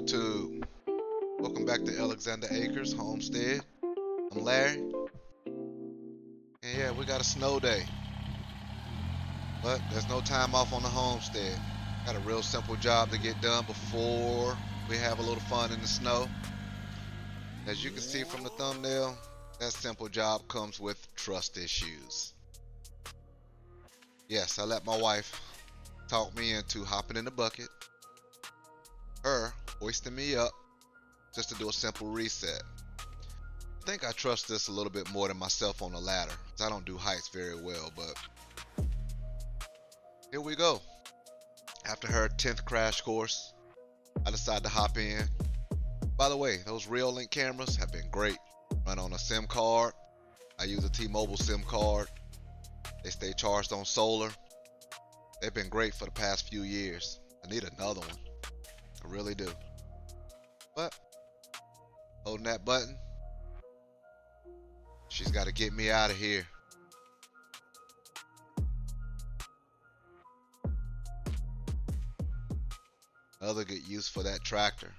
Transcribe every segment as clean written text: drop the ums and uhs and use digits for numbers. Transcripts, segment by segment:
YouTube? Welcome back to Alexander Acres Homestead. I'm Larry. And yeah, we got a snow day. But there's no time off on the homestead. Got a real simple job to get done before we have a little fun in the snow. As you can see from the thumbnail, that simple job comes with trust issues. Yes, I let my wife talk me into hopping in the bucket, her hoisting me up just to do a simple reset. I think I trust this a little bit more than myself on the ladder, because I don't do heights very well, but here we go. After her 10th crash course, I decided to hop in. By the way, those Reolink cameras have been great. Run on a SIM card. I use a T-Mobile SIM card. They stay charged on solar. They've been great for the past few years. I need another one. I really do. But holding that button, she's got to get me out of here. Another good use for that tractor.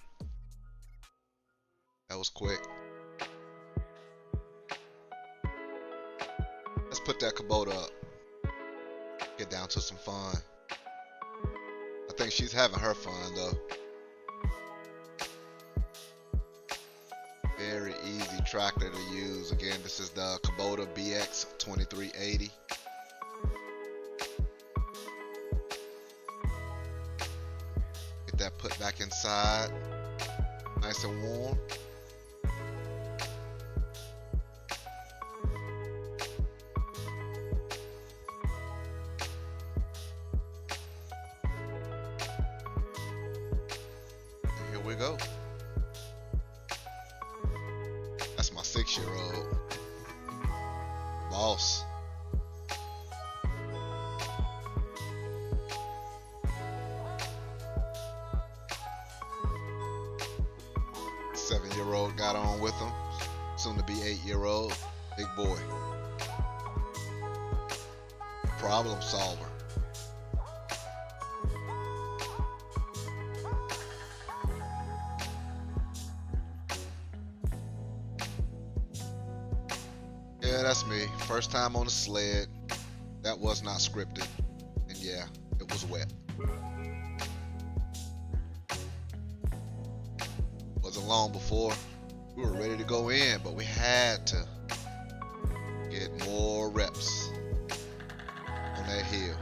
That was quick. Let's put that Kubota up. Get down to some fun. I think she's having her fun though. Very easy tractor to use. Again, this is the Kubota BX 2380. Get that put back inside. Nice and warm. Here we go. That's my 6-year-old. Boss. Seven-year-old got on with him. Soon to be 8-year-old. Big boy. Problem solver. Yeah, that's me. First time on the sled. That was not scripted. And yeah, it was wet. Wasn't long before we were ready to go in, but we had to get more reps on that hill.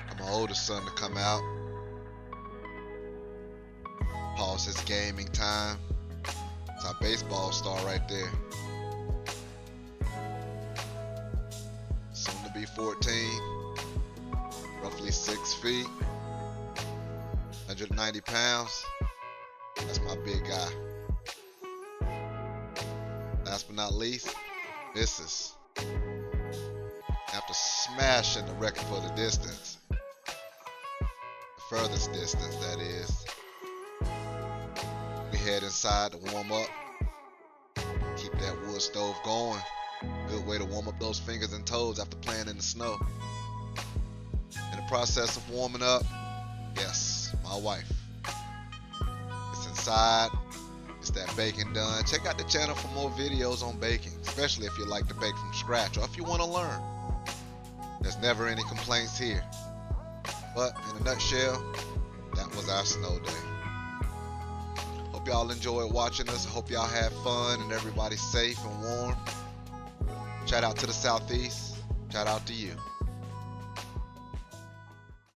For my oldest son to come out. Pause his gaming time. It's our baseball star right there. Soon to be 14. Roughly 6 feet. 190 pounds. That's my big guy. Last but not least, misses. After smashing the record for the distance. The furthest distance, that is. We head inside to warm up. Keep that wood stove going. Good way to warm up those fingers and toes after playing in the snow. In the process of warming up, yes, my wife. It's inside. It's that baking done. Check out the channel for more videos on baking, especially if you like to bake from scratch or if you want to learn. There's never any complaints here. But in a nutshell, that was our snow day. Hope y'all enjoyed watching us. I hope y'all had fun and everybody's safe and warm. Shout out to the Southeast. Shout out to you.